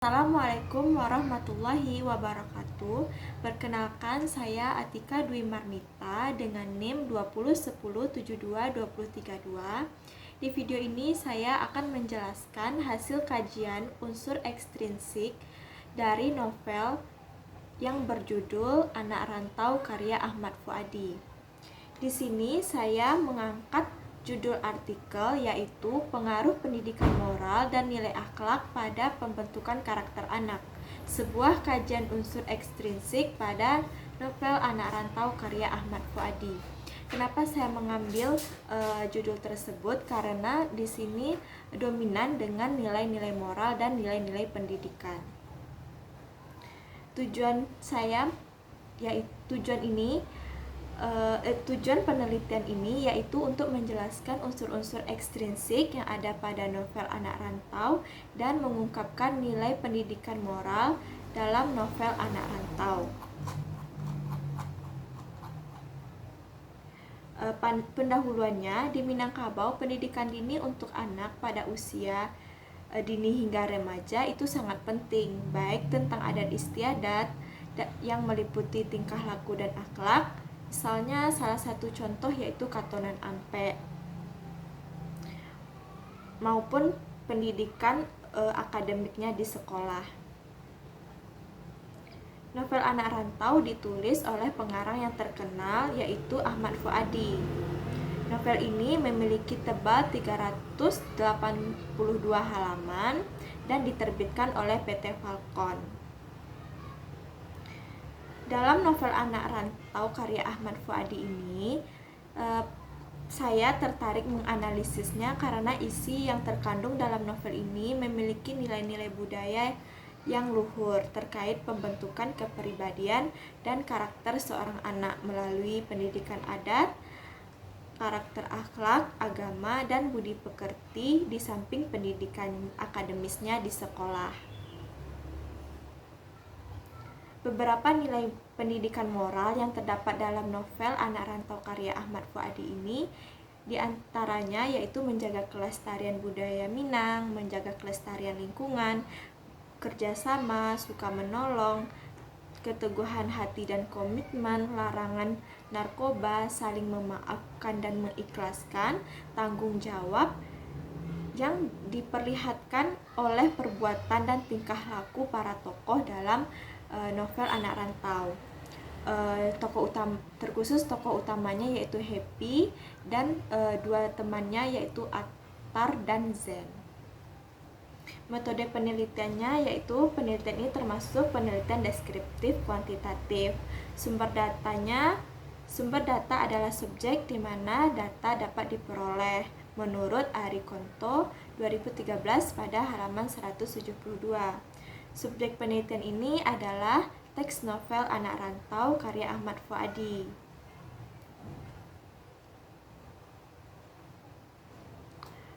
Assalamualaikum warahmatullahi wabarakatuh. Perkenalkan, saya Atika Dwi Marnita dengan NIM 2010722032. Di video ini saya akan menjelaskan hasil kajian unsur ekstrinsik dari novel yang berjudul Anak Rantau karya Ahmad Fuadi. Di sini saya mengangkat judul artikel yaitu Pengaruh Pendidikan Moral dan Nilai Akhlak pada Pembentukan Karakter Anak, sebuah kajian unsur ekstrinsik pada novel Anak Rantau karya Ahmad Fuadi. Kenapa saya mengambil judul tersebut? Karena di sini dominan dengan nilai-nilai moral dan nilai-nilai pendidikan. Tujuan penelitian ini yaitu untuk menjelaskan unsur-unsur ekstrinsik yang ada pada novel Anak Rantau dan mengungkapkan nilai pendidikan moral dalam novel Anak Rantau. Pendahuluannya, di Minangkabau, pendidikan dini untuk anak pada usia dini hingga remaja itu sangat penting, baik tentang adat istiadat yang meliputi tingkah laku dan akhlak. Misalnya salah satu contoh yaitu katonan ampe, maupun pendidikan akademiknya di sekolah. Novel Anak Rantau ditulis oleh pengarang yang terkenal yaitu Ahmad Fuadi. Novel ini memiliki tebal 382 halaman dan diterbitkan oleh PT Falcon. Dalam novel Anak Rantau karya Ahmad Fuadi ini, saya tertarik menganalisisnya karena isi yang terkandung dalam novel ini memiliki nilai-nilai budaya yang luhur terkait pembentukan kepribadian dan karakter seorang anak melalui pendidikan adat, karakter akhlak, agama, dan budi pekerti di samping pendidikan akademisnya di sekolah. Beberapa nilai pendidikan moral yang terdapat dalam novel Anak Rantau karya Ahmad Fuadi ini diantaranya yaitu menjaga kelestarian budaya Minang, menjaga kelestarian lingkungan, kerjasama, suka menolong, keteguhan hati dan komitmen, larangan narkoba, saling memaafkan dan mengikhlaskan, tanggung jawab yang diperlihatkan oleh perbuatan dan tingkah laku para tokoh dalam novel Anak Rantau. Terkhusus tokoh utamanya yaitu Happy dan dua temannya yaitu Attar dan Zen. Metode penelitiannya yaitu penelitian ini termasuk penelitian deskriptif kuantitatif. Sumber data adalah subjek di mana data dapat diperoleh menurut Ari Konto 2013 pada halaman 172. Subjek penelitian ini adalah teks novel Anak Rantau karya Ahmad Fuadi.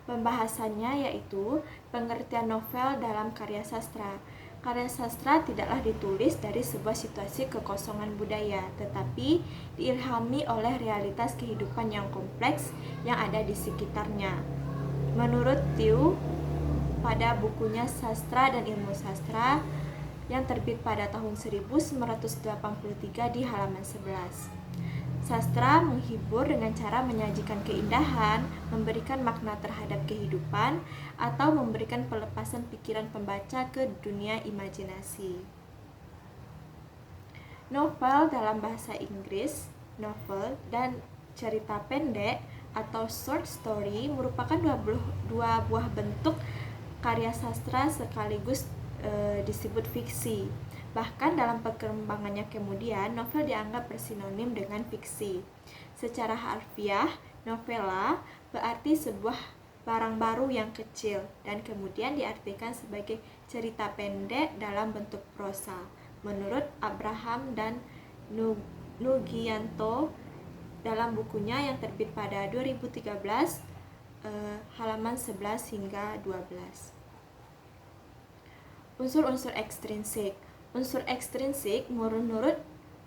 Pembahasannya yaitu pengertian novel dalam karya sastra. Karya sastra tidaklah ditulis dari sebuah situasi kekosongan budaya, tetapi diilhami oleh realitas kehidupan yang kompleks yang ada di sekitarnya. Menurut Tiu, pada bukunya Sastra dan Ilmu Sastra yang terbit pada tahun 1983 di halaman 11. Sastra menghibur dengan cara menyajikan keindahan, memberikan makna terhadap kehidupan, atau memberikan pelepasan pikiran pembaca ke dunia imajinasi. Novel dalam bahasa Inggris, novel, dan cerita pendek atau short story merupakan dua buah bentuk karya sastra sekaligus disebut fiksi. Bahkan dalam perkembangannya kemudian, novel dianggap bersinonim dengan fiksi. Secara harfiah, novela berarti sebuah barang baru yang kecil dan kemudian diartikan sebagai cerita pendek dalam bentuk prosa. Menurut Abraham dan Nugianto dalam bukunya yang terbit pada 2013 halaman 11 hingga 12. Unsur-unsur ekstrinsik. Unsur ekstrinsik menurut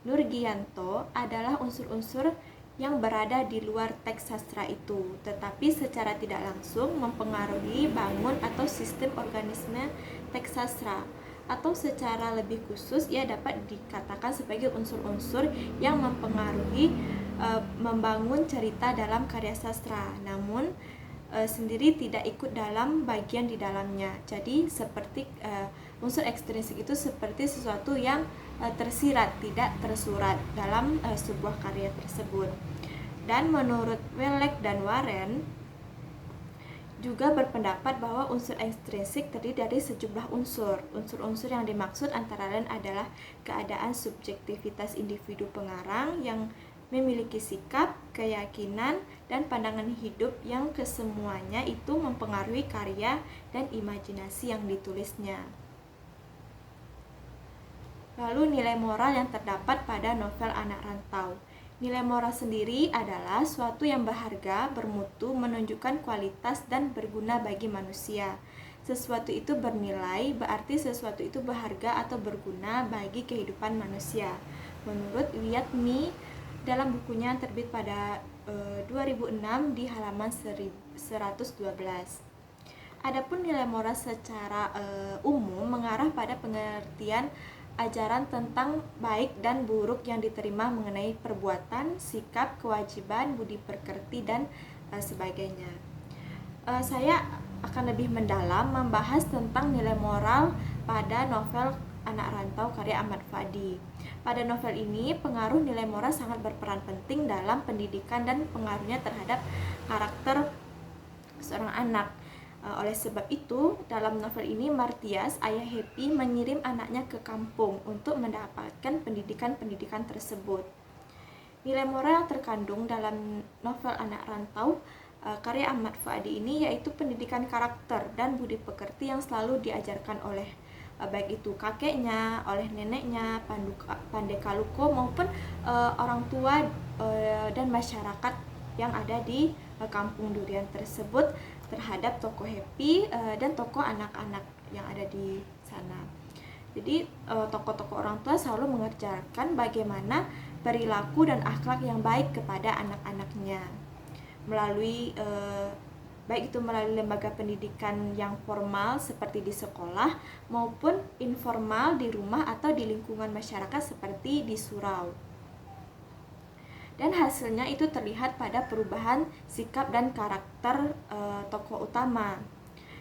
Nurgianto adalah unsur-unsur yang berada di luar teks sastra itu, tetapi secara tidak langsung mempengaruhi bangun atau sistem organisme teks sastra. atau secara lebih khusus ia dapat dikatakan sebagai unsur-unsur yang mempengaruhi membangun cerita dalam karya sastra, namun sendiri tidak ikut dalam bagian di dalamnya. Jadi seperti unsur ekstrinsik itu seperti sesuatu yang tersirat, tidak tersurat dalam sebuah karya tersebut. Dan menurut Wellek dan Warren juga berpendapat bahwa unsur ekstrinsik terdiri dari sejumlah unsur. Unsur-unsur yang dimaksud antara lain adalah keadaan subjektivitas individu pengarang yang memiliki sikap, keyakinan, dan pandangan hidup yang kesemuanya itu mempengaruhi karya dan imajinasi yang ditulisnya. Lalu nilai moral yang terdapat pada novel Anak Rantau. Nilai moral sendiri adalah suatu yang berharga, bermutu, menunjukkan kualitas dan berguna bagi manusia. Sesuatu itu bernilai, berarti sesuatu itu berharga atau berguna bagi kehidupan manusia. Menurut Wiatmi dalam bukunya yang terbit pada 2006 di halaman 112. Adapun nilai moral secara umum mengarah pada pengertian ajaran tentang baik dan buruk yang diterima mengenai perbuatan, sikap, kewajiban, budi pekerti, dan sebagainya. Saya akan lebih mendalam membahas tentang nilai moral pada novel Anak Rantau karya Ahmad Fadi. Pada novel ini, pengaruh nilai moral sangat berperan penting dalam pendidikan dan pengaruhnya terhadap karakter seorang anak. Oleh sebab itu, dalam novel ini Martias, ayah Happy, mengirim anaknya ke kampung untuk mendapatkan pendidikan-pendidikan tersebut. Nilai moral yang terkandung dalam novel Anak Rantau karya Ahmad Fuadi ini yaitu pendidikan karakter dan budi pekerti yang selalu diajarkan oleh baik itu kakeknya, oleh neneknya, Pandekaluko maupun orang tua dan masyarakat yang ada di kampung durian tersebut terhadap tokoh Happy dan tokoh anak-anak yang ada di sana. Jadi tokoh-tokoh orang tua selalu mengajarkan bagaimana perilaku dan akhlak yang baik kepada anak-anaknya melalui baik itu melalui lembaga pendidikan yang formal seperti di sekolah maupun informal di rumah atau di lingkungan masyarakat seperti di surau. Dan hasilnya itu terlihat pada perubahan sikap dan karakter tokoh utama.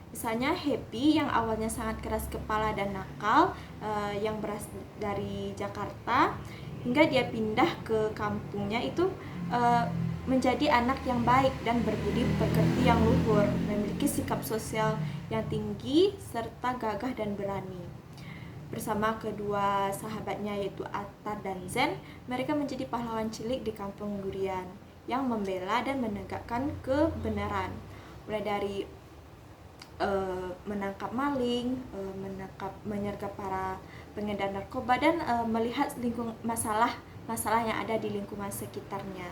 Misalnya Happy yang awalnya sangat keras kepala dan nakal, yang berasal dari Jakarta, hingga dia pindah ke kampungnya itu menjadi anak yang baik dan berbudi pekerti yang luhur, memiliki sikap sosial yang tinggi serta gagah dan berani. Bersama kedua sahabatnya yaitu Attar dan Zen, mereka menjadi pahlawan cilik di kampung durian yang membela dan menegakkan kebenaran, mulai dari menangkap maling, menyergap para pengedar narkoba, dan melihat masalah yang ada di lingkungan sekitarnya.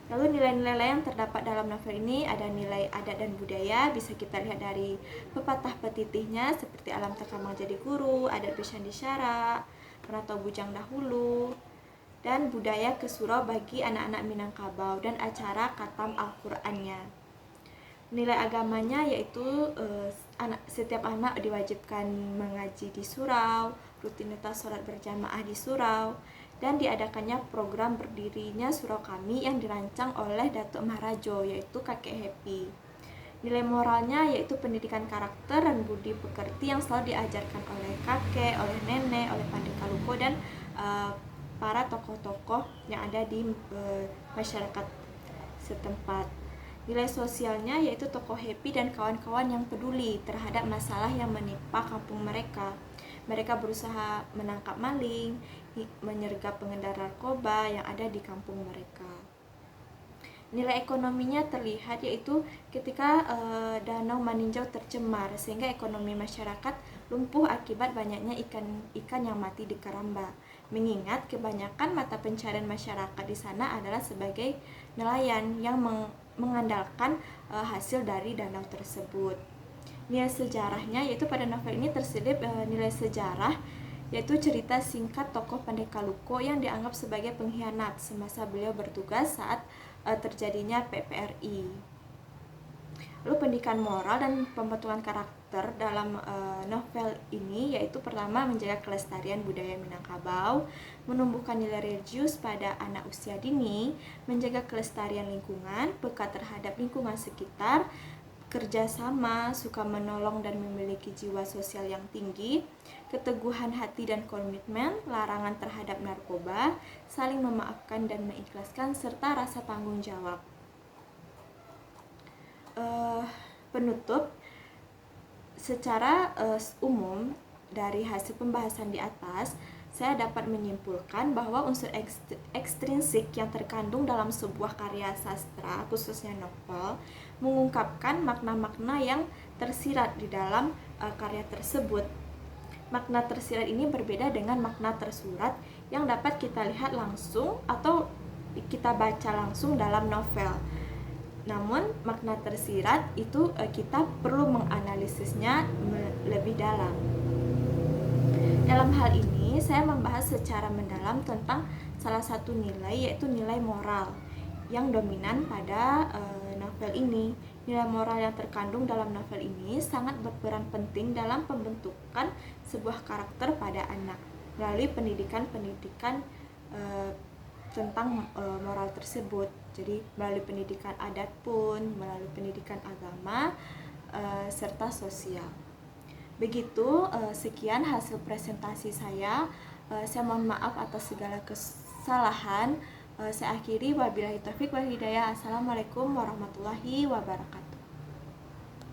Lalu nilai-nilai lain yang terdapat dalam novel ini ada nilai adat dan budaya, bisa kita lihat dari pepatah petitihnya seperti alam terkambang jadi guru, adat Bishan Disyara, Merantau Bujang Dahulu, dan budaya ke surau bagi anak-anak Minangkabau, dan acara khatam Al-Qur'annya. Nilai agamanya yaitu setiap anak diwajibkan mengaji di surau, rutinitas sholat berjamaah di surau, dan diadakannya program berdirinya Surau Kami yang dirancang oleh Datuk Maharajo, yaitu kakek Happy. Nilai moralnya yaitu pendidikan karakter dan budi pekerti yang selalu diajarkan oleh kakek, oleh nenek, oleh Pandekaluko, dan para tokoh-tokoh yang ada di masyarakat setempat. Nilai sosialnya yaitu tokoh Happy dan kawan-kawan yang peduli terhadap masalah yang menimpa kampung mereka. Mereka berusaha menangkap maling, menyergap pengendara narkoba yang ada di kampung mereka. Nilai ekonominya terlihat yaitu ketika danau Maninjau tercemar sehingga ekonomi masyarakat lumpuh akibat banyaknya ikan yang mati di keramba. Mengingat kebanyakan mata pencarian masyarakat di sana adalah sebagai nelayan yang mengandalkan hasil dari danau tersebut. Nilai sejarahnya yaitu pada novel ini terselip nilai sejarah yaitu cerita singkat tokoh Pandekaluko yang dianggap sebagai pengkhianat semasa beliau bertugas saat terjadinya PPRI. Lalu pendidikan moral dan pembentukan karakter dalam novel ini yaitu pertama menjaga kelestarian budaya Minangkabau, menumbuhkan nilai religius pada anak usia dini, menjaga kelestarian lingkungan, peka terhadap lingkungan sekitar, kerjasama, suka menolong dan memiliki jiwa sosial yang tinggi, keteguhan hati dan komitmen, larangan terhadap narkoba, saling memaafkan dan mengikhlaskan, serta rasa tanggung jawab. Penutup, secara umum dari hasil pembahasan di atas, saya dapat menyimpulkan bahwa unsur ekstrinsik yang terkandung dalam sebuah karya sastra, khususnya novel, mengungkapkan makna-makna yang tersirat di dalam karya tersebut. Makna tersirat ini berbeda dengan makna tersurat yang dapat kita lihat langsung atau kita baca langsung dalam novel. Namun makna tersirat itu kita perlu menganalisisnya lebih dalam. Dalam hal ini saya membahas secara mendalam tentang salah satu nilai, yaitu nilai moral yang dominan pada novel ini. Nilai moral yang terkandung dalam novel ini sangat berperan penting dalam pembentukan sebuah karakter pada anak melalui pendidikan tentang moral tersebut. Jadi melalui pendidikan adat pun, melalui pendidikan agama, serta sosial. Begitu, sekian hasil presentasi saya. Saya mohon maaf atas segala kesalahan. Saya akhiri, wabillahi taufik wal hidayah. Assalamualaikum warahmatullahi wabarakatuh.